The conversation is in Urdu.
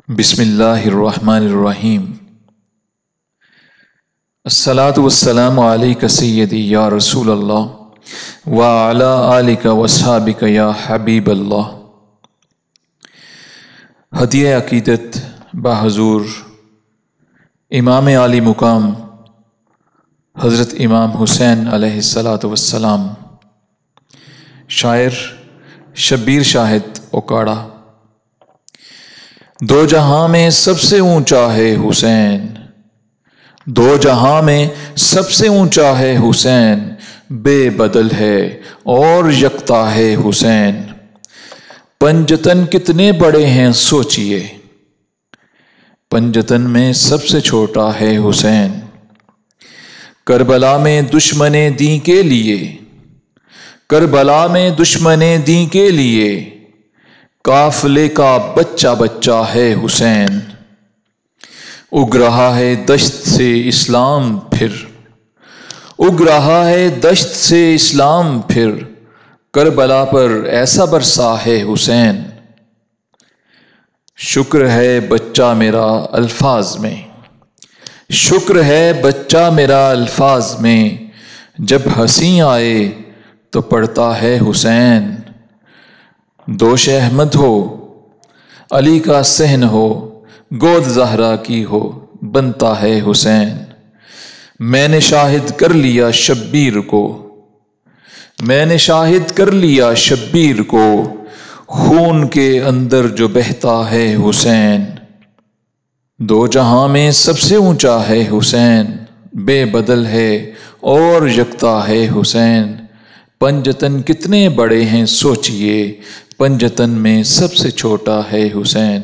بسم اللہ الرحمن الرحیم۔ الصلاۃ والسلام علیک سیدی یا رسول اللہ وعلی آلک واصحابک یا حبیب اللہ۔ ہدیہ عقیدت بحضور امام عالی مقام حضرت امام حسین علیہ السلام، شاعر شبیر شاہد اوکاڑا۔ دو جہاں میں سب سے اونچا ہے حسین، دو جہاں میں سب سے اونچا ہے حسین، بے بدل ہے اور یکتا ہے حسین۔ پنجتن کتنے بڑے ہیں سوچئے، پنجتن میں سب سے چھوٹا ہے حسین۔ کربلا میں دشمن دین کے لیے، کربلا میں دشمن دین کے لیے، قافلے کا بچہ بچہ ہے حسین۔ اگ رہا ہے دشت سے اسلام پھر، اگ رہا ہے دشت سے اسلام پھر، کربلا پر ایسا برسا ہے حسین۔ شکر ہے بچہ میرا الفاظ میں، شکر ہے بچہ میرا الفاظ میں، جب ہنسی آئے تو پڑھتا ہے حسین۔ دوش احمد ہو علی کا صحن ہو، گود زہرا کی ہو، بنتا ہے حسین۔ میں نے شاہد کر لیا شبیر کو، میں نے شاہد کر لیا شبیر کو، خون کے اندر جو بہتا ہے حسین۔ دو جہاں میں سب سے اونچا ہے حسین، بے بدل ہے اور یکتا ہے حسین۔ پنجتن کتنے بڑے ہیں سوچئے، پنجتن میں سب سے چھوٹا ہے حسین۔